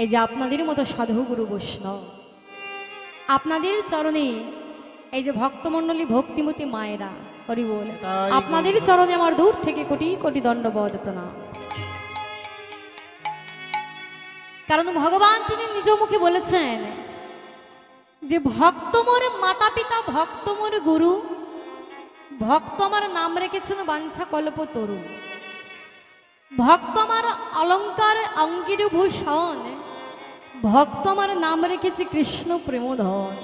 এই যে আপনাদের মতো সাধু গুরু বৈষ্ণব, আপনাদের চরণে এই যে ভক্তমণ্ডলী ভক্তিমতী মায়েরা, হরি বল, আপনাদের চরণে আমার দূর থেকে কোটি কোটি দণ্ডবধ প্রণাম। কারণ ভগবান তিনি নিজ মুখে বলেছেন যে ভক্ত মোর মাতা পিতা, ভক্ত মোর গুরু, ভক্ত আমার নাম রেখেছেন বাঞ্ছা কল্প তরু, ভক্ত আমার অলঙ্কার অঙ্গির ভূষণ, ভক্ত আমার নাম রেখেছে কৃষ্ণ প্রেমধন।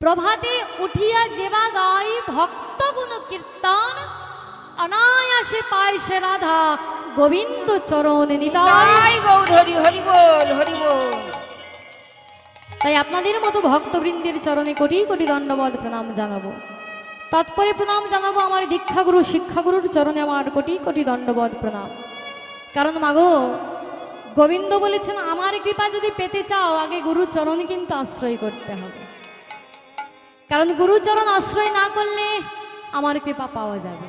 প্রভাতে উঠিয়া যেবা গাই ভক্ত গুণ কীর্তন, অনায়াসে পায় সে রাধা গোবিন্দ চরণ নিতাই গৌর হরি হরি বল হরি বল। তাই আপনাদের মতো ভক্তবৃন্দের চরণে কোটি কোটি দণ্ডবধ প্রণাম জানাবো। তৎপরে প্রণাম জানাবো আমার দীক্ষাগুরু শিক্ষাগুরুর চরণে আমার কোটি কোটি দণ্ডবধ প্রণাম। কারণ মাগো গোবিন্দ বলেছেন আমার কৃপা যদি পেতে চাও আগে গুরুচরণ কিন্তু আশ্রয় করতে হবে। কারণ গুরুচরণ আশ্রয় না করলে আমার কৃপা পাওয়া যাবে।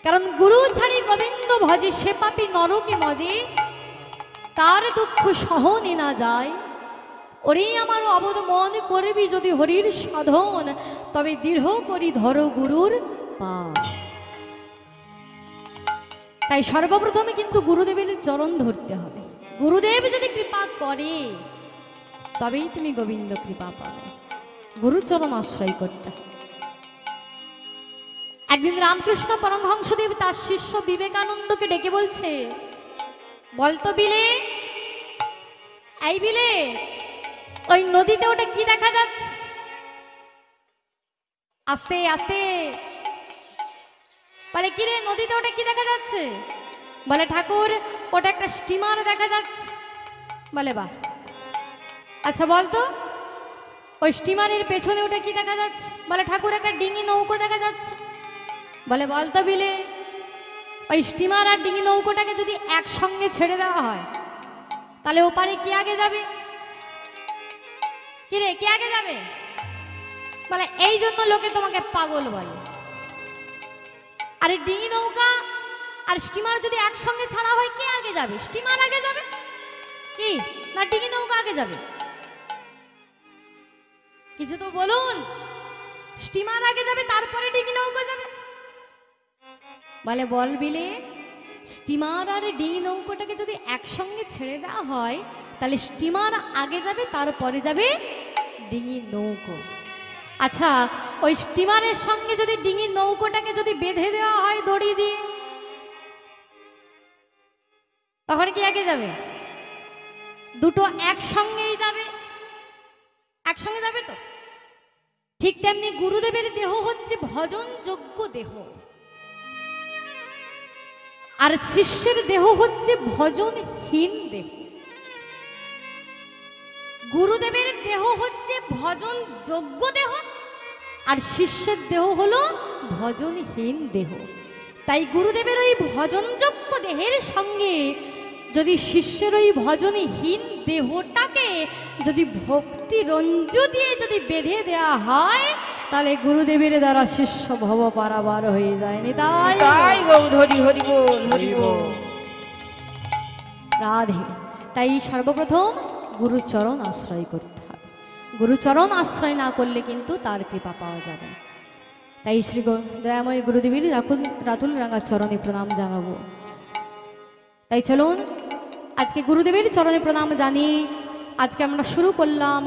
কারণ গুরু ছাড়ি গোবিন্দ ভজে সে পাপি নরকে মজে, তার দুঃখ সহনে না যায়। ওরে আমার অবোধ মন করবি যদি হরির সাধন, তবে দৃঢ় করি ধরো গুরুর পা। তাই সর্বপ্রথমে কিন্তু গুরুদেবের চরণ ধরতে হবে। গুরুদেব যদি কৃপা করে তবেই তুমি গোবিন্দ কৃপা পাবে। গুরুচরণ আশ্রয় করতে হবে। একদিন রামকৃষ্ণ পরমহংসদেব তার শিষ্য বিবেকানন্দকে ডেকে বলছে, বলতো বিলে, এই বিলে ওই নদীতে ওটা কি দেখা যাচ্ছে? আস্তে আস্তে বলে, কি রে নদীতে ওটা কি দেখা যাচ্ছে? বলে, ঠাকুর ওটা একটা স্টিমার দেখা যাচ্ছে। বলে, বাহ, আচ্ছা বলতো ওই স্টিমারের পেছনে ওটা কি দেখা যাচ্ছে? বলে, ঠাকুর একটা ডিঙি নৌকো দেখা যাচ্ছে। বলে, বলতো বিলে ওই স্টিমার আর ডিঙি নৌকোটাকে যদি একসঙ্গে ছেড়ে দেওয়া হয় তাহলে ওপারে কি আগে যাবে? কি রে, কি আগে যাবে? বলে, এই জন্য লোকে তোমাকে পাগল বলে। আর এই ডিঙি নৌকা আর স্টিমার যদি একসঙ্গে ছাড়া হয় কে আগে যাবে? স্টিমার আগে যাবে কি না ডিঙি নৌকা আগে যাবে? কিছু তো বলুন। স্টিমার আগে যাবে তারপরে ডিঙি নৌকা যাবে। বলে, বল বিলে স্টিমার আর ডিঙি নৌকাটাকে যদি একসঙ্গে ছেড়ে দেওয়া হয় তাহলে স্টিমার আগে যাবে তারপরে যাবে ডিঙি নৌকো। আচ্ছা ওই স্টিমারের সঙ্গে যদি ডিঙি নৌকোটাকে যদি বেঁধে দেওয়া হয় দড়ি দিয়ে, তখন কি আগে যাবে? দুটো একসঙ্গেই যাবে, একসঙ্গে যাবে তো। ঠিক তেমনি গুরুদেবের দেহ হচ্ছে ভজনযোগ্য দেহ, আর শিষ্যের দেহ হচ্ছে ভজনহীন দেহ। গুরুদেবের দেহ হচ্ছে ভজনযোগ্য দেহ, আর শিষ্যের দেহ হলো ভজনহীন দেহ। তাই গুরুদেবের ওই ভজনযোগ্য দেহের সঙ্গে যদি শিষ্যের ওই ভজনহীন দেহটাকে যদি ভক্তি রঞ্জু দিয়ে যদি বেঁধে দেওয়া হয় তাহলে গুরুদেবের দ্বারা শিষ্য ভব পারাবার হয়ে যায়নি। তাই গৌর হরি হরি বল হরি বল রাধে। তাই সর্বপ্রথম গুরুচরণ আশ্রয় করতে হবে। গুরুচরণ আশ্রয় না করলে কিন্তু তার কৃপা পাওয়া যাবে না। তাই শ্রী দয়াময় গুরুদেবীর রাতুল রাঙা চরণে প্রণাম জানাবো। তাই চলুন আজকে গুরুদেবের চরণে প্রণাম জানিয়ে আজকে আমরা শুরু করলাম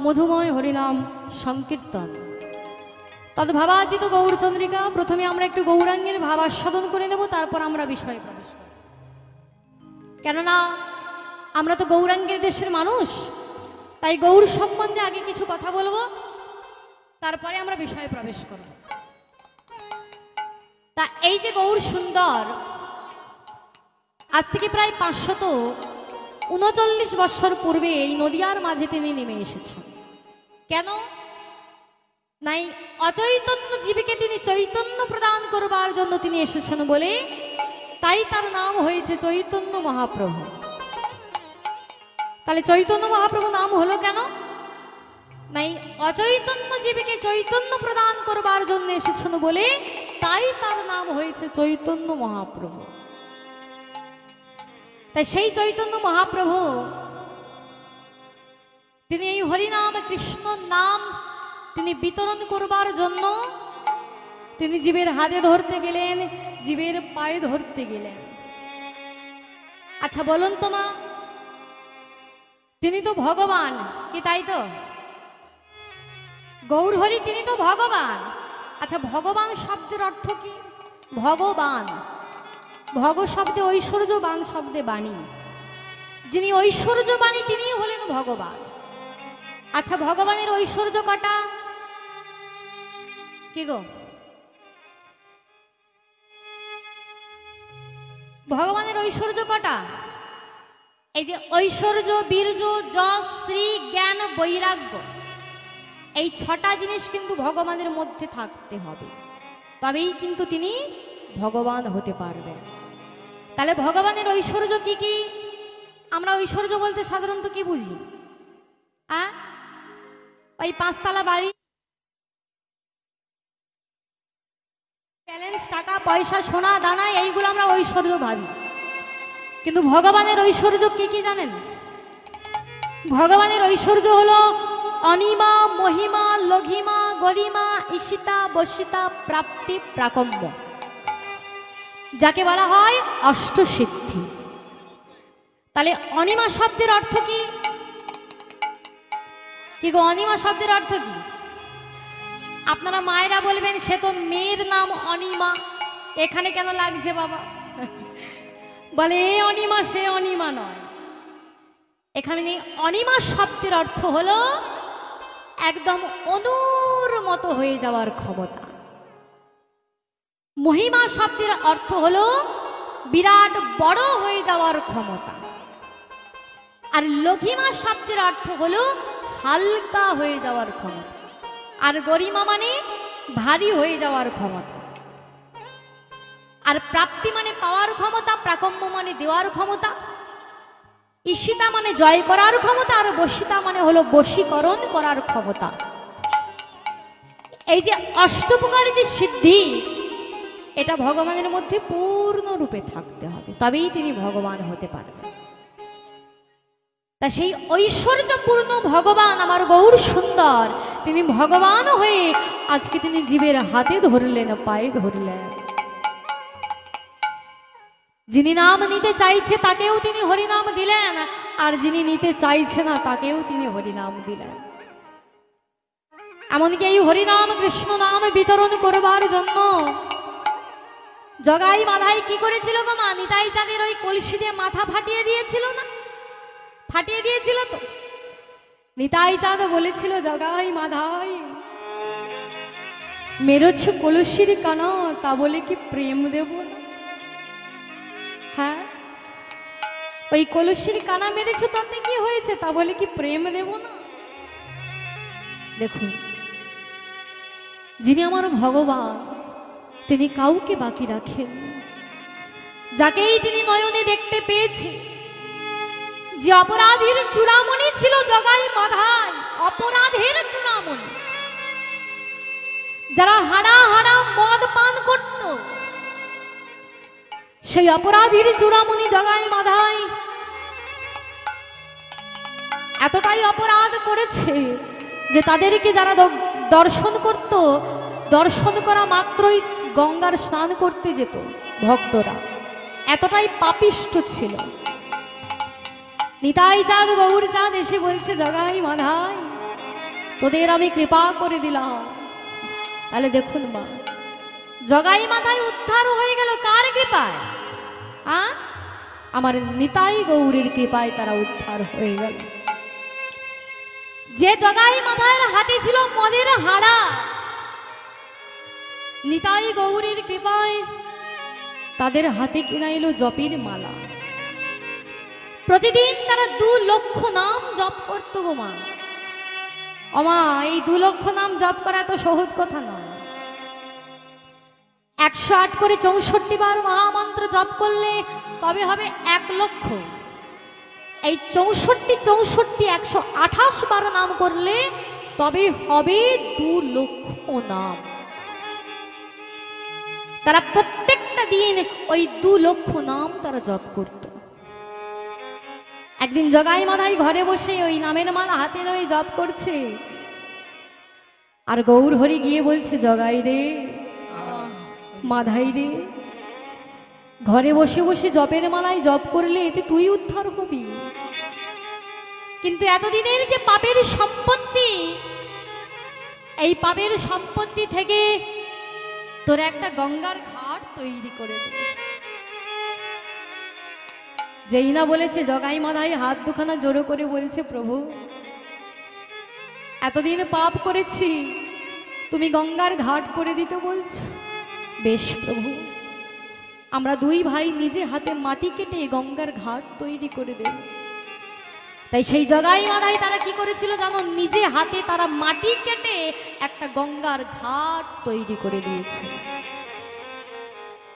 মধুময় হরিনাম সংকীর্তন। তদ্ভাবাজিত গৌরচন্দ্রিকা। প্রথমে আমরা একটু গৌরাঙ্গের ভাব আস্বাদন করে নেব, তারপর আমরা বিষয়ে প্রবেশ করব। কেননা আমরা তো গৌরাঙ্গের দেশের মানুষ, তাই গৌর সম্বন্ধে আগে কিছু কথা বলবো, তারপরে আমরা বিষয়ে প্রবেশ করব। তা এই যে গৌর সুন্দর, আজ থেকে প্রায় 539 বৎসর পূর্বে এই নদিয়ার মাঝে তিনি নেমে এসেছেন। কেন? নাই অচৈতন্য জীবকে তিনি চৈতন্য প্রদান করবার জন্য তিনি এসেছেন বলে, তাই তার নাম হয়েছে চৈতন্য মহাপ্রভু। তাহলে চৈতন্য মহাপ্রভু নাম হলো কেন? নাই অচৈতন্য জীবকে চৈতন্য প্রদান করবার জন্য এসেছেন বলে তাই তার নাম হয়েছে চৈতন্য মহাপ্রভু। তাই সেই চৈতন্য মহাপ্রভু তিনি এই হরিনাম কৃষ্ণ নাম তিনি বিতরণ করবার জন্য তিনি জীবের হাতে ধরতে গেলেন, জীবের পায়ে ধরতে গেলেন। আচ্ছা বলুন তো মা, তিনি তো ভগবান, কি তাই তো? গৌরহরি তিনি তো ভগবান। আচ্ছা ভগবান শব্দের অর্থ কি? ভগবান, ভগ শব্দে ঐশ্বর্য, বান শব্দে বাণী। যিনি ঐশ্বর্যবাণী তিনি হলেন ভগবান। আচ্ছা ভগবানের ঐশ্বর্য কটা? কি গো, ভগবানের ঐশ্বর্য কটা? এই যে ঐশ্বর্য, বীর্য, যশ, শ্রী, জ্ঞান, বৈরাগ্য, এই ছটা জিনিস কিন্তু ভগবানের মধ্যে থাকতে হবে, তবেই কিন্তু তিনি ভগবান হতে পারবেন। তাহলে ভগবানের ঐশ্বর্য কি কি? আমরা ঐশ্বর্য বলতে সাধারণত কি বুঝি? ওই 5 তলা বাড়ি, ব্যালেন্স, টাকা পয়সা, সোনা দানা, এইগুলো আমরা ঐশ্বর্য ভাবি। কিন্তু ভগবানের ঐশ্বর্য কি কি জানেন? ভগবানের ঐশ্বর্য হলো অনিমা, মহিমা, লঘিমা, গরিমা, ঈশিতা, বসিতা, প্রাপ্তি, প্রাকম্য, যাকে বলা হয় অষ্টসিদ্ধি। তাহলে অনিমা শব্দের অর্থ কি? কি গো, অনিমা শব্দের অর্থ কি? আপনারা মায়েরা বলবেন সে তো মেয়ের নাম অনিমা, এখানে কেন লাগছে বাবা? বলে এ অনিমা সে অনিমা নয়। এখানে অনিমা শব্দের অর্থ হলো একদম অনুর মতো হয়ে যাওয়ার ক্ষমতা। মহিমা শব্দের অর্থ হলো বিরাট বড় হয়ে যাওয়ার ক্ষমতা। আর লঘিমা শব্দের অর্থ হলো হালকা হয়ে যাওয়ার ক্ষমতা। আর গরিমা মানে ভারী হয়ে যাওয়ার ক্ষমতা। আর প্রাপ্তি মানে পাওয়ার ক্ষমতা, প্রাকম্য মানে দেওয়ার ক্ষমতা, ঈশিতা মানে জয় করার ক্ষমতা, আর বশিতা মানে হলো বশীকরণ করার ক্ষমতা। এই যে অষ্টপ্রকার যে সিদ্ধি, এটা ভগবানের মধ্যে পূর্ণরূপে থাকতে হবে, তবেই তিনি ভগবান হতে পারবেন। তা সেই ঐশ্বর্যপূর্ণ ভগবান আমার গৌর সুন্দর, তিনি ভগবান হয়ে আজকে তিনি জীবের হাতে ধরলেন, পায়ে ধরলেন। যিনি নাম নিতে চাইছে তাকেও তিনি হরিনাম দিলেন, আর যিনি নিতে চাইছে না তাকেও তিনি হরিনাম দিলেন। এমনকি এই হরিনাম কৃষ্ণ নাম বিতরণ করবার জন্য জগাই মাধাই কি করেছিল গো মা? নিতাই চাঁদের ওই কলসি দিয়ে মাথা ফাটিয়ে দিয়েছিল না? ফাটিয়ে দিয়েছিল তো। নিতাই চাঁদ বলেছিল, জগাই মাধাই মেরেছ কলসির কানা, তা বলে কি প্রেম দেব না? হ্যাঁ, ওই কলসির কানা মেরেছ তাতে কি হয়েছে, তা বলে কি প্রেম দেব না? দেখুন, যিনি আমার ভগবান তিনি কাউকে বাকি রাখেন, যাকেই তিনি নয়নে দেখতে পেয়েছে। যে অপরাধীর চূড়ামণি ছিল জগাই মাধাই, অপরাধের চূড়ামণি, যারা হাড়া হাড়া মদ পান করত, সেই অপরাধীর চূড়ামণি জগাই মাধাই এতটাই অপরাধ করেছে যে তাদেরকে যারা দর্শন করত, দর্শন করা মাত্রই গঙ্গার স্নান করতে যেত ভক্তরা, এতটাই পাপিষ্ঠ ছিল। নিতাই চাঁদ গৌর চাঁদ এসে বলছে, জগাই মাধাই তোদের আমি কৃপা করে দিলাম। তাহলে দেখুন মা, জগাই মাধাই উদ্ধার হয়ে গেল কার কৃপায়? আমার নিতাই গৌরের কৃপায় তারা উদ্ধার হয়ে গেল। যে জগাই মাধায়ের হাতে ছিল মদের হাড়া, নিতাই গৌরের কৃপায় তাদের হাতে কিনা এলো জপের মালা। প্রতিদিন তারা 2 লক্ষ নাম জপ করতো গো মা। অমা, এই 2 লক্ষ নাম জপ করা তো সহজ কথা নয়। 108 করে 64 বার মহামন্ত্র জপ করলে তবে হবে 1 লক্ষ। এই 64 128 বার নাম করলে তবে হবে 2 লক্ষ নাম। তারা প্রত্যেকটা দিন ওই 2 লক্ষ নাম তারা জপ করত। একদিন জগাই মাধাই ঘরে বসে ওই নামের মালা হাতে নয় জপ করছে, আর গৌর হরি গিয়ে বলছে, জগাই রে, মাধাই রে, ঘরে বসে বসে জপের মালায় জপ করলে এতে তুই উদ্ধার হবি, কিন্তু এতদিনের যে পাপের সম্পত্তি, এই পাপের সম্পত্তি থেকে তোর একটা গঙ্গার ঘাট তৈরি করে দে। যেই না বলেছে, জগাই মাধাই হাত দুখানা জোড়ো করে বলছে, প্রভু এতদিন পাপ করেছি, তুমি গঙ্গার ঘাট করে দিতে বলছো, বেশ প্রভু, আমরা দুই ভাই নিজে হাতে মাটি কেটে গঙ্গার ঘাট তৈরি করে দেব। তাই সেই জগাই মাধাই তারা কি করেছিল জানো, নিজে হাতে তারা মাটি কেটে একটা গঙ্গার ঘাট তৈরি করে দিয়েছে,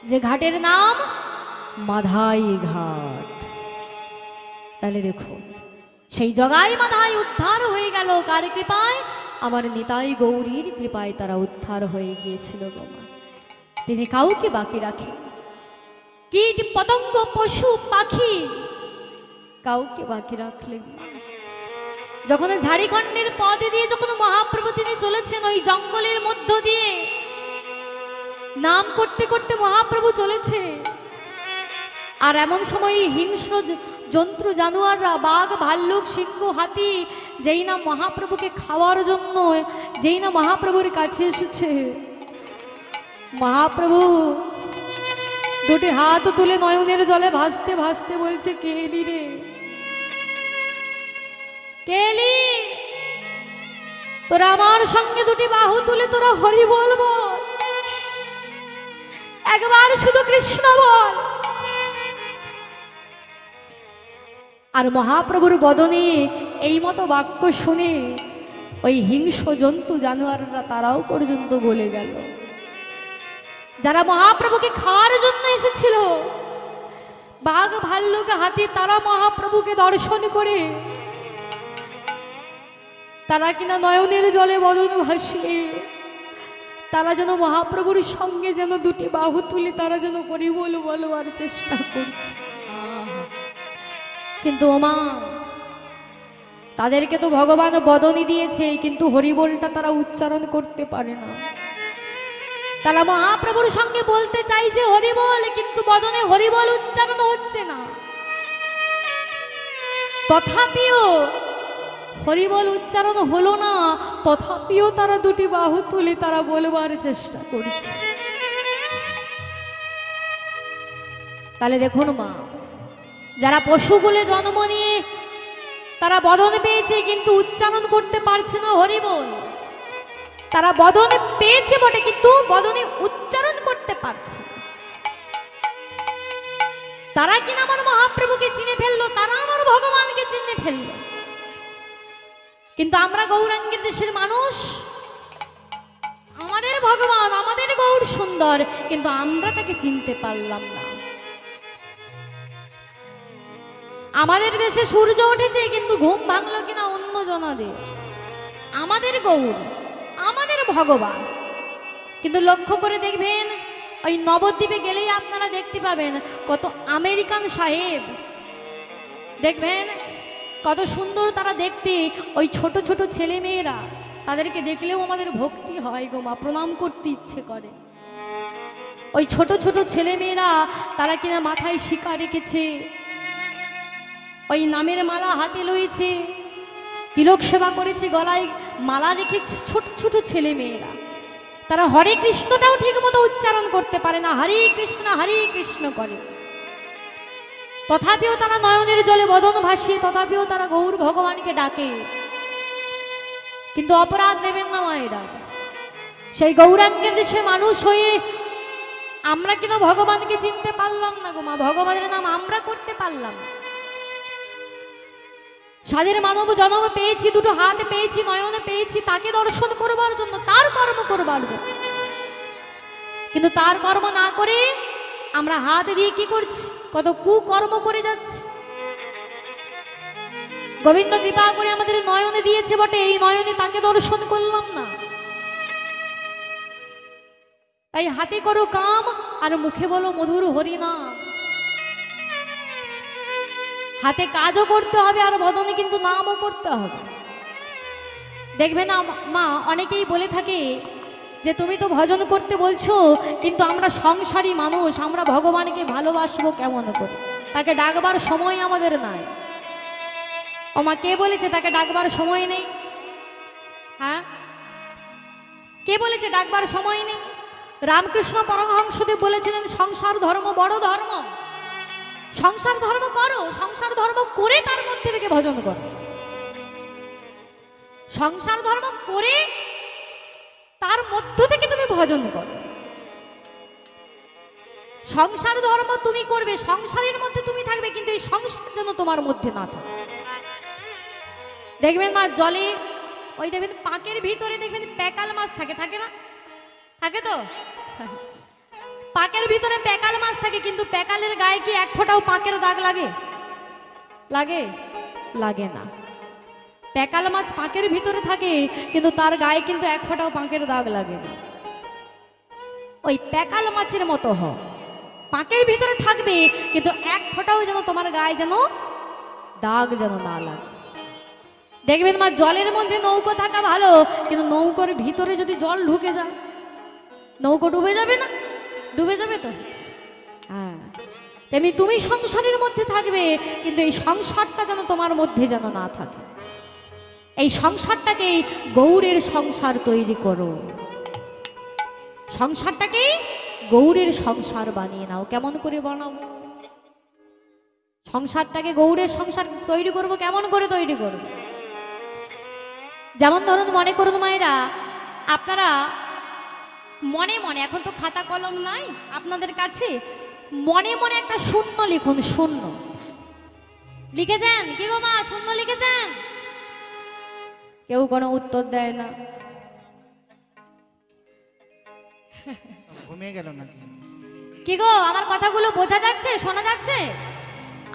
যে ঘাটের নাম মাধাই ঘাট। তাহলে দেখো, সেই জগাই মাধাই উদ্ধার হয়ে গেল কার কৃপায়? আমার নিতাই গৌরীর কৃপায় তারা উদ্ধার হয়ে গিয়েছিল গো মা। তিনি কাউকে বাকি রাখেন, কীট পতঙ্গ পশু পাখি কাউকে বাকি রাখলেন না। যখন ঝাড়িখণ্ডের পথ দিয়ে যখন মহাপ্রভু তিনি চলেছেন, ওই জঙ্গলের মধ্য দিয়ে নাম করতে করতে মহাপ্রভু চলেছে, আর এমন সময় হিংস্র জন্তু জানোয়াররা, বাঘ ভাল্লুক সিংহ হাতি, যেই না মহাপ্রভুকে খাওয়ার জন্য যেই না মহাপ্রভুর কাছে এসেছে, মহাপ্রভু দুটি হাত তুলে নয়নের জলে ভাসতে ভাসতে বলছে, কেলি রে কেলি, তোরা আমার সঙ্গে দুটি বাহু তুলে তোরা হরি বলবো, একবার শুধু কৃষ্ণ বল। আর মহাপ্রভুর বদনে এই মতো বাক্য শুনে ওই হিংস্র জন্তু জানোয়াররা তারাও পর্যন্ত বলে গেল, যারা মহাপ্রভুকে খাওয়ার জন্য এসেছিল, বাঘ ভাল্লুক হাতি, তারা মহাপ্রভুকে দর্শন করে তারা কিনা নয়নের জলে বদন ভাসিয়ে তারা যেন মহাপ্রভুর সঙ্গে যেন দুটি বাহু তুলে তারা যেন হরিবোল বলবার চেষ্টা করছে। কিন্তু ওমা, তাদেরকে তো ভগবান বদনই দিয়েছে, কিন্তু হরিবোলটা তারা উচ্চারণ করতে পারে না। তারা মহাপ্রভুর সঙ্গে বলতে চাইছে হরিবোল, কিন্তু বদনে হরিবোল উচ্চারণ হচ্ছে না। তথাপিও হরিবোল উচ্চারণ হলো না, তথাপিও তারা দুটি বাহু তুলে তারা বলবার চেষ্টা করছে। তাহলে দেখুন মা, যারা পশুগুলো জন্ম নিয়ে তারা বদন পেয়েছে কিন্তু উচ্চারণ করতে পারছে না হরিবোল, তারা বদনে পেয়েছে বটে কিন্তু বদনে উচ্চারণ করতে পারছে, তারা কিনা আমার মহাপ্রভুকে চিনে ফেললো, তারা আমার ভগবানকে চিনে ফেললো। কিন্তু আমরা গৌরাঙ্গের দেশের মানুষ, আমাদের ভগবান, আমাদের গৌর সুন্দর, কিন্তু আমরা তাকে চিনতে পারলাম না। আমাদের দেশে সূর্য উঠেছে কিন্তু ঘুম ভাঙলো কিনা অন্য জনাদের। আমাদের গৌর, আমাদের ভগবান, কিন্তু লক্ষ্য করে দেখবেন ওই নবদ্বীপে গেলেই আপনারা দেখতে পাবেন কত আমেরিকান সাহেব, দেখবেন কত সুন্দর তারা দেখতে, ওই ছোট ছোট ছেলে মেয়েরা, তাদেরকে দেখলেও আমাদের ভক্তি হয় গো মা, প্রণাম করতে ইচ্ছে করে। ওই ছোট ছোট ছেলে মেয়েরা তারা কিনা মাথায় শিকা রেখেছে, ওই নামের মালা হাতে লইছে, তিলক সেবা করেছে, গলায় মালা রেখেছে, ছোট ছোট ছেলে মেয়েরা, তারা হরে কৃষ্ণটাও ঠিক মতো উচ্চারণ করতে পারে না, হরে কৃষ্ণ করে। তথাপিও তারা নয়নের জলে বদন ভাসিয়ে, তথাপিও তারা গৌর ভগবানকে ডাকে। কিন্তু অপরাধ দেবেন না মায়েরা, সেই গৌরাঙ্গের দেশে মানুষ হয়ে আমরা কিনা ভগবানকে চিনতে পারলাম না গো মা, ভগবানের নাম আমরা করতে পারলাম না। স্বাধীন মানব জন্ম পেয়েছি, দুটো হাত পেয়েছি, নয়নে পেয়েছি, তাকে দর্শন করবার জন্য, তার কর্ম করবার জন্য, কিন্তু তার কর্ম না করে আমরা হাত দিয়ে কি করছি, কত কুকর্ম করে যাচ্ছি। গোবিন্দ কৃপা করে আমাদের নয়নে দিয়েছে বটে, এই নয়নে তাকে দর্শন করলাম না। তাই হাতে করো কাম আর মুখে বলো মধুর হরিনাম। হাতে কাজও করতে হবে আর বদনে কিন্তু নামও করতে হবে। দেখবে না মা, অনেকেই বলে থাকে যে তুমি তো ভজন করতে বলছো, কিন্তু আমরা সংসারী মানুষ, আমরা ভগবানকে ভালোবাসবো কেমন করে? তাকে ডাকবার সময় আমাদের নাই। ও মা, কে বলেছে তাকে ডাকবার সময় নেই? হ্যাঁ, কে বলেছে ডাকবার সময় নেই? রামকৃষ্ণ পরমহংসদেব বলেছিলেন সংসার ধর্ম বড় ধর্ম। সংসার ধর্ম করো, সংসার ধর্ম করে তার মধ্যে থেকে ভজন করো। সংসার ধর্ম করে তার মধ্য থেকে তুমি ভজন করো। সংসার ধর্ম তুমি করবে, সংসারের মধ্যে তুমি থাকবে, কিন্তু এই সংসার যেন তোমার মধ্যে না থাকে। দেখবেন মা, জলে ওই দেখবেন পাকের ভিতরে দেখবেন প্যাকাল মাছ থাকে, থাকে না? থাকে তো। পাকের ভিতরে প্যাকাল মাছ থাকে, কিন্তু প্যাকালের গায়ে কি এক ফোঁটাও পাকের দাগ লাগে? লাগে? লাগে না। প্যাকাল মাছ পাকের ভিতরে থাকে, কিন্তু তার গায়ে কিন্তু এক ফোঁটাও পাকের দাগ লাগে না। ওই প্যাকাল মাছের মতো হ, পাকের ভিতরে থাকবে, কিন্তু এক ফোঁটাও যেন তোমার গায়ে যেন দাগ যেন না লাগে। দেখবেন মা, জলের মধ্যে নৌকো থাকা ভালো, কিন্তু নৌকোর ভিতরে যদি জল ঢুকে যায়, নৌকো ডুবে যাবে না? ডুবে যাবে তো। হ্যাঁ, তেমনি তুমি সংসারের মধ্যে থাকবে, কিন্তু এই সংসারটা যেন তোমার মধ্যে যেন না থাকে। এই সংসারটাকে গৌরের সংসার তৈরি করো, সংসারটাকে গৌরের সংসার বানিয়ে নাও। কেমন করে বানাবো সংসারটাকে? গৌরের সংসার তৈরি করব, কেমন করে তৈরি করব? যেমন ধরুন, মনে করুন মায়েরা, আপনারা মনে মনে, এখন তো খাতা কলম নাই আপনাদের কাছে, মনে মনে একটা শূন্য লিখুন। শূন্য লিখেছেন? কি গো মা, শূন্য লিখেছেন? কেউ কোনো উত্তর দেয় না। ঘুমিয়ে গেল নাকি? কি গো, আমার কথাগুলো বোঝা যাচ্ছে, শোনা যাচ্ছে?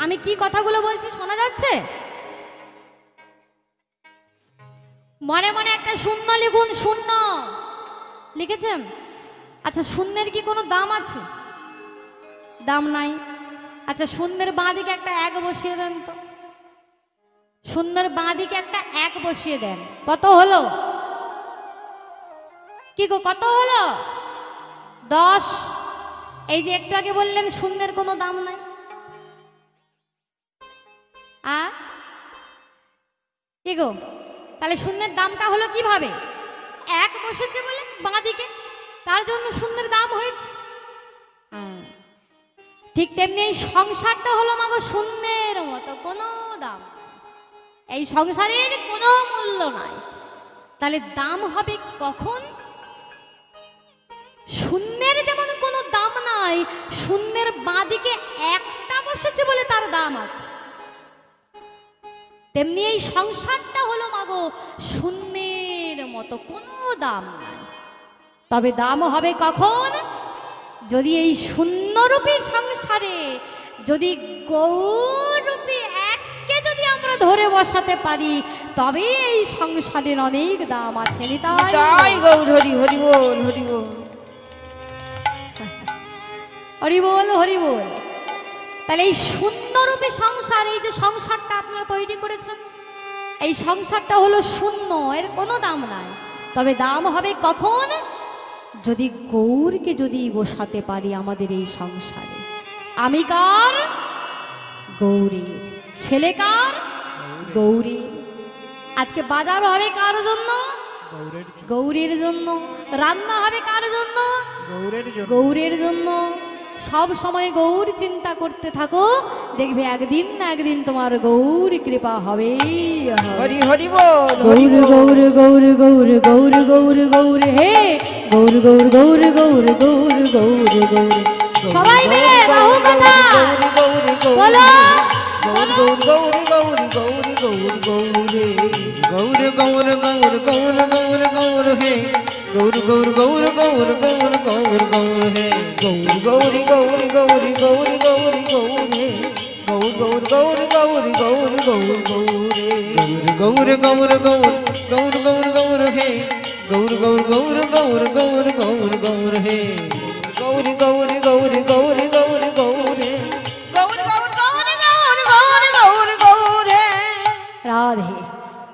আমি কি কথাগুলো বলছি শোনা যাচ্ছে? মনে মনে একটা শূন্য লিখুন। শূন্য লিখেছেন? আচ্ছা, শূন্যের কি কোনো দাম আছে? দাম নাই। আচ্ছা, শূন্যের বাঁ দিকে একটা এক বসিয়ে দেন তো। শূন্যের বাঁ দিকে একটা এক বসিয়ে দেন। কত হলো? কি গো, কত হলো? 10। এই যে একটু আগে বললেন শূন্যের কোনো দাম নাই, কি গো? তাহলে শূন্যের দামটা হলো কিভাবে? এক বসেছে বলে বাঁ দিকে, তার জন্য শূন্যের দাম হয়েছে। ঠিক তেমনি এই সংসারটা হলো মাগো শূন্যের মতো, কোনো দাম, এই সংসারের কোনো মূল্য নাই। তাহলে দাম হবে কখন? শূন্যের যেমন কোনো দাম নাই, শূন্যের বাঁ দিকে একটা বসেছে বলে তার দাম আছে, তেমনি এই সংসারটা হলো মাগো শূন্যের মতো, কোনো দাম নাই। তবে দাম হবে কখন? যদি এই শূন্যরূপী সংসারে যদি গৌরূপী এককে যদি আমরা ধরে বসাতে পারি, তবে এই সংসারের অনেক দাম আছে। নিতাই গৌর হরি হরি বল, হরি বল, হরি বল, হরি বল। তাহলে এই শূন্যরূপী সংসার, এই যে সংসারটা আপনারা তৈরি করেছেন, এই সংসারটা হলো শূন্য, এর কোনো দাম নাই। তবে দাম হবে কখন? যদি গৌরকে যদি বসাতে পারি আমাদের এই সংসারে। আমি কার? গৌরীর। ছেলে কার? গৌরীর। আজকে বাজার হবে কার জন্য? গৌরীর জন্য। রান্না হবে কার জন্য? গৌরের জন্য। সব সময় গৌর চিন্তা করতে থাকো, দেখবে একদিন না একদিন তোমার গৌর কৃপা হবে। হরি হরি বল। গৌর গৌর গৌর গৌর গৌর গৌর গৌর হে গৌর গৌর গৌর গৌর গৌর গৌর গৌর। সবাই মিলে বাহু কথা বলো। গৌর গৌর গৌর গৌর গৌর গৌর গৌর গৌর গৌর গৌর গৌর গৌর গৌর হে গৌর গৌর গৌর গৌর গৌর গৌর গৌর হে গৌর গৌরী গৌরী গৌরী গৌরী গৌরী গৌর হে গৌর গৌর গৌর গৌরী গৌর গৌর গৌর হে গৌর গৌর গৌর গৌর গৌর গৌর হে গৌর গৌর গৌর গৌর গৌর গৌর গৌর হে গৌরী গৌরী গৌরী গৌরী গৌর গৌর হে গৌর গৌর গৌর গৌর গৌর গৌর রাধে।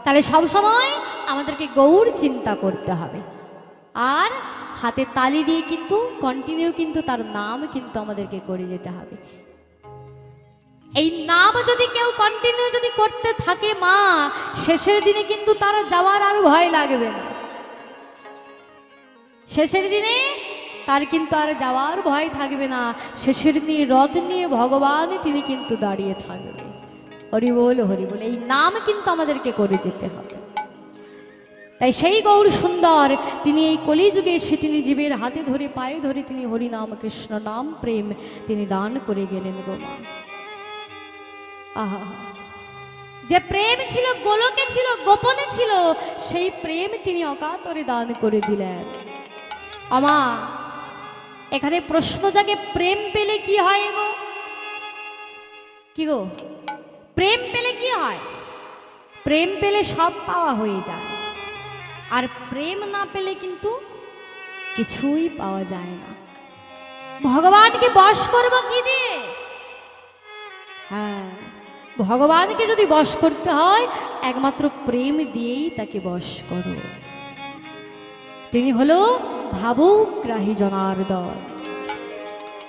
তাহলে সব সময় আমাদেরকে গৌর চিন্তা করতে হবে, আর হাতে তালি দিয়ে কিন্তু কন্টিনিউ কিন্তু তার নাম কিন্তু আমাদেরকে করে যেতে হবে। এই নাম যদি কেউ কন্টিনিউ যদি করতে থাকে মা, শেষের দিনে কিন্তু তার যাওয়ার আর ভয় লাগবে না। শেষের দিনে তার কিন্তু আর যাওয়ার ভয় থাকবে না। শেষের দিনে রথ নিয়ে ভগবান তিনি কিন্তু দাঁড়িয়ে থাকবে। হরি বল হরি বল, এই নাম কিন্তু আমাদেরকে করে যেতে হবে। তাই সেই গৌর সুন্দর তিনি এই কলিযুগে এসে তিনি জীবের হাতে ধরে পায়ে ধরে তিনি হরি নাম কৃষ্ণ নাম প্রেম তিনি দান করে গেলেন গো মা। আহা, যে প্রেম ছিল গোলকে ছিল গোপনে ছিল, সেই প্রেম তিনি অকাতরে দান করে দিলেন। আমা এখানে প্রশ্ন জাগে, প্রেম পেলে কি হয় গো? কি গো, প্রেম পেলে কি হয়? প্রেম পেলে সব পাওয়া হয়ে যায়, আর প্রেম না পেলে কিন্তু কিছুই পাওয়া যায় না। ভগবানকে বশ করব কি দিয়ে? হ্যাঁ, ভগবানকে যদি বশ করতে হয় একমাত্র প্রেম দিয়েই তাকে বশ করো। তিনি হলো ভাবুগ্রাহী জনার্দন।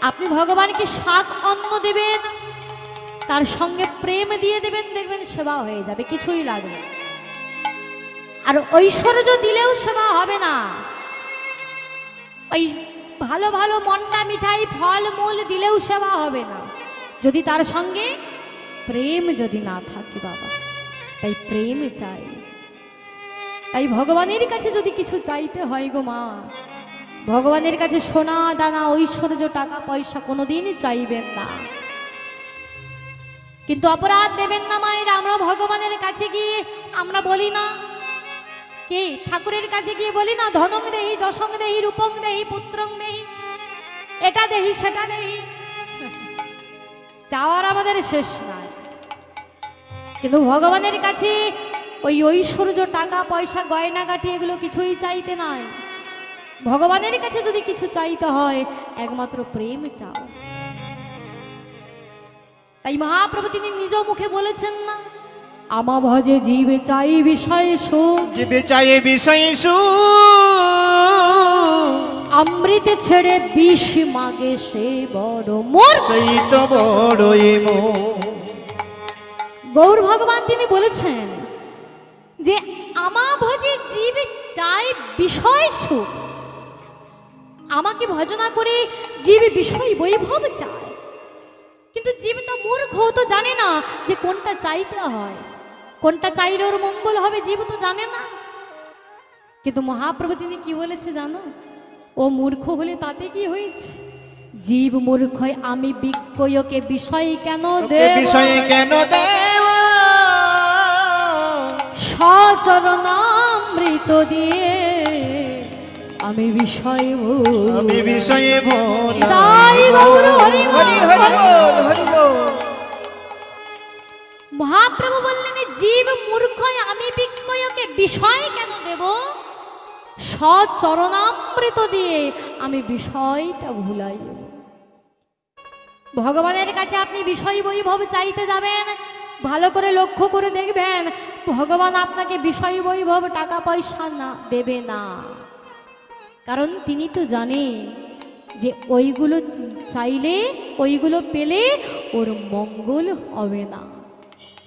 আপনি ভগবানকে শাক অন্ন দেবেন, তার সঙ্গে প্রেম দিয়ে দেবেন, দেখবেন সেবা হয়ে যাবে, কিছুই লাগবে। আর ঐশ্বর্য দিলেও সেবা হবে না। ওই ভালো ভালো মন্ডা মিঠাই ফল মূল দিলেও সেবা হবে না, যদি তার সঙ্গে প্রেম যদি না থাকে বাবা। তাই প্রেম চাই। তাই ভগবানের কাছে যদি কিছু চাইতে হয় গো মা, ভগবানের কাছে সোনা দানা ঐশ্বর্য টাকা পয়সা কোনোদিন চাইবেন না। কিন্তু অপরাধ দেবেন না মায়ের, আমরা ভগবানের কাছে গিয়ে আমরা বলি না কি, ঠাকুরের কাছে গিয়ে বলি না ধনং দেহি যশং দেহি রূপং দেহি পুত্রং দেহি, এটা দেহি সেটা দেহি। চাওয়ার আমাদের শেষ নাই, কিন্তু ভগবানের কাছে ওই ঐশ্বর্য টাকা পয়সা গয়নাগাটি এগুলো কিছুই চাইতে নাই। ভগবানের কাছে যদি কিছু চাইতে হয় একমাত্র প্রেম চাও। তাই মহাপ্রভু তিনি নিজ মুখে বলেছেন না, আমা ভজে জীবে চাই বিষয় সুখ, জীবে চাই বিষয় সুখ, অমৃত ছেড়ে বিষ মাগে সে বড় মোর, সেই তো বড়ই মোর। গৌর ভগবান তিনি বলেছেন যে আমা ভজে জীবে চাই বিষয় সুখ। আমাকে ভজনা করে জীব বিষয় বৈভব চায়, কিন্তু জীব তো মূর্খ, তো জানে না যে কোনটা চাইতে হয়, কোনটা চাইলে ওর মঙ্গল হবে, জীব তো জানে না। কিন্তু মহাপ্রভু তিনি কি বলেছে জানো? ও মূর্খ হলে তাতে কি হয়েছে? জীব মূর্খ আমি বিজ্ঞকে বিষয় কেন দেব, বিষয় কেন দেব, সচরণামৃত দিয়ে আমি বিষয় আমি বিষয়ে ভোলা। তাই গৌর হরি হরি হরি বল হরি বল। মহাপ্রভু বললেন জীব মূর্খ আমি বিজ্ঞকে বিষয় কেন দেব, সচরণামৃত দিয়ে আমি বিষয়টা ভুলাই। ভগবানের কাছে আপনি বিষয় বৈভব চাইতে যাবেন, ভালো করে লক্ষ্য করে দেখবেন ভগবান আপনাকে বিষয় বৈভব টাকা পয়সা না দেবে না। কারণ তিনি তো জানে যে ওইগুলো চাইলে ওইগুলো পেলে ওর মঙ্গল হবে না।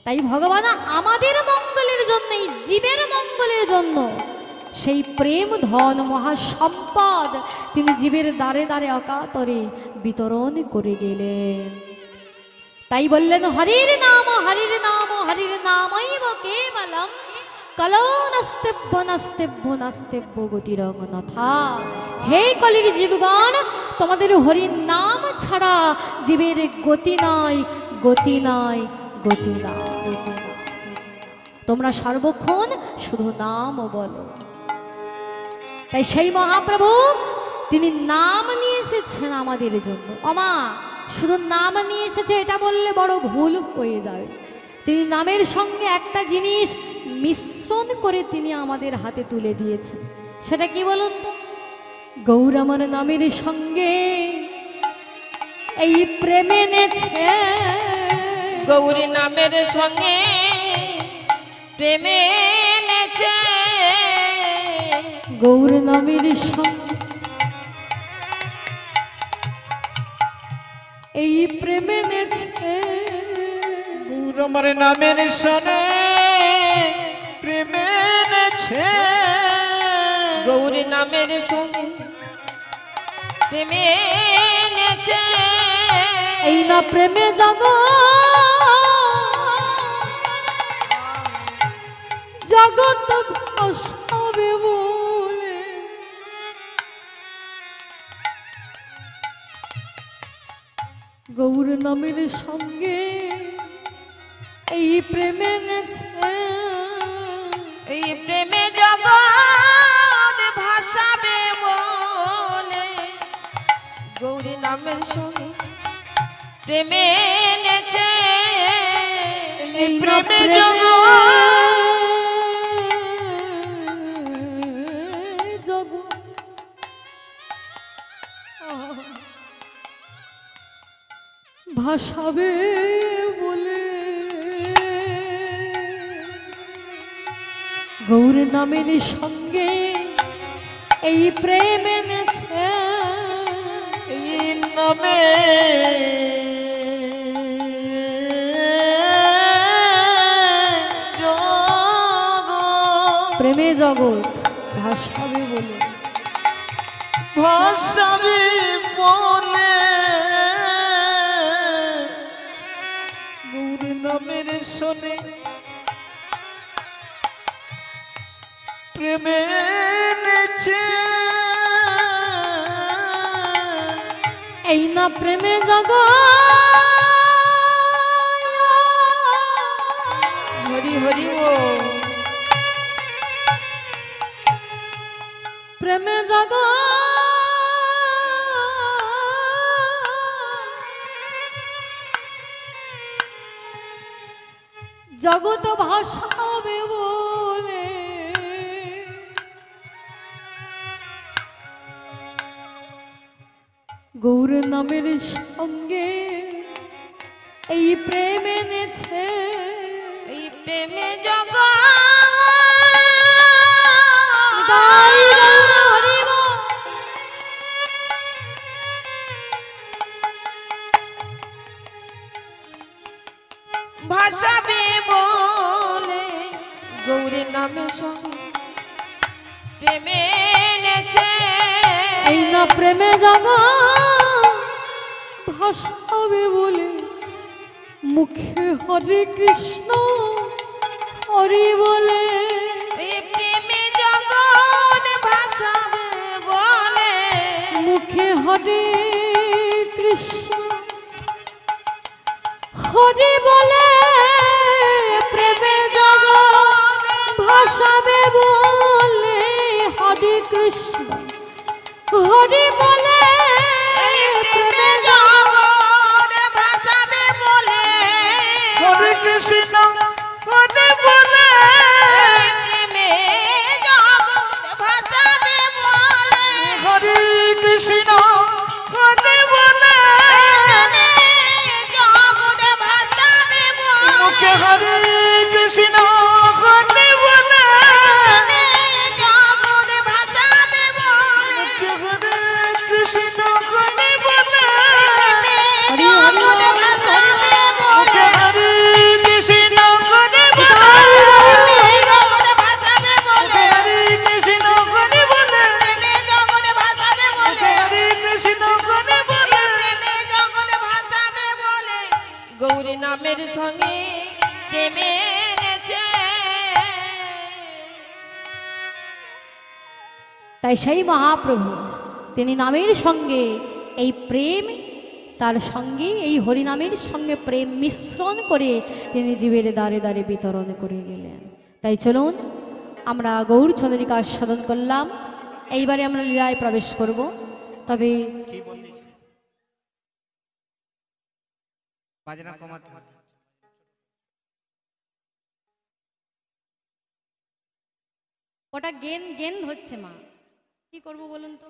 তাই ভগবান আমাদের মঙ্গলের জন্যই, জীবের মঙ্গলের জন্য সেই প্রেম ধন মহাসম্পদ তিনি জীবের দ্বারে দ্বারে অকাতরে বিতরণ করে গেলেন। তাই বললেন হরির নাম হরির নাম হরির নামৈব কেবলম কলৌ নাস্তেভ্য নাস্তেভ্য নাস্তেভ্য গতিরং নথা। হে কলির জীবগণ, তোমাদের হরির নাম ছাড়া জীবের গতি নাই, গতি নাই, গতি নাই, গতি নাই। তোমরা সর্বক্ষণ শুধু নাম বলো। তাই সেই মহাপ্রভু তিনি নাম নিয়ে এসেছেন আমাদের জন্য। আমা শুধু নাম নিয়ে এসেছে এটা বললে বড় ভুল হয়ে যাবে। তিনি নামের সঙ্গে একটা জিনিস মিশ্রণ করে তিনি আমাদের হাতে তুলে দিয়েছেন। সেটা কি বলুন তো? গৌর আমার নামের সঙ্গে এই প্রেমে নেছে, গৌরী নামের সঙ্গে প্রেমে নেচে গৌর নামের সঙ্গে এই প্রেমে নেছে গৌর আমার নামের সনে প্রেমে নেছে গৌর নামের সঙ্গে প্রেমে নেচে এই না প্রেমে জগৎ ভাসাবে বলে গৌর নামের সঙ্গে এই প্রেমে নেছে এই প্রেমে জগৎ ভাসাবে বলে গৌরী নামের সঙ্গে প্রেমে নেচে এই না প্রেমে জগৎ ভাসাবে বলে গৌর নামের সঙ্গে এই প্রেম এনেছে এই নামে প্রেমে জগৎ ভাসাবে বলে ভাসাবে বলে গৌর নামের শোনে প্রেমে নেচে এই না প্রেমে জগৎ হরি হরি ও প্রেমে জগৎ জগৎ ভাসাবে বলে গৌর নামের সঙ্গে এই প্রেম এনেছে এই প্রেমে জগৎ গাই গৌর হরি বল। ভাসাবে বলে গৌরী নামের সঙ্গে প্রেমে নেচে এই না প্রেমে জগৎ ভাসাবে বলে মুখে হরে কৃষ্ণ হরি বলে এই প্রেমে জগৎ ভাসাবে বলে মুখে হরে কৃষ্ণ হরি বলে প্রেমে জগৎ ভাসাবে বলে হরে কৃষ্ণ হরি বলে এই প্রেমে জগৎ ভাসাবে বলে হরে কৃষ্ণ হরে বলে এই প্রেমে জগৎ ভাসাবে বলে হরে কৃষ্ণ হরে বলে প্রেমে জগৎ ভাসাবে বলে মুখে হরে কৃষ্ণ হরে বলে প্রেমে জগৎ ভাসাবে বলে মুখে হরে কৃষ্ণ হরে বলে প্রেমে জগৎ ভাসাবে মুখে বলে হরে কৃষ্ণ হরে বলে প্রেমে জগৎ ভাসাবে বলে হরে কৃষ্ণ হরে বলে প্রেমে জগৎ ভাসাবে বলে হরে কৃষ্ণ হরে বলে প্রেমে জগৎ ভাসাবে বলে গৌরী নামের সঙ্গে প্রেমে নেচে তাই সেই মহাপ্রভু তিনি নামের সঙ্গে এই প্রেম তার সঙ্গে এই হরিনামের সঙ্গে প্রেম মিশ্রণ করে তিনি জীবের দ্বারে দ্বারে বিতরণ করে গেলেন। তাই চলুন আমরা গৌর চন্দ্রিকা আস্বাদন করলাম, এইবারে আমরা লীলায় প্রবেশ করব। তবে বাজনা কমাতে হবে। ওটা গেন গেন হচ্ছে মা, কি করব বলুন তো।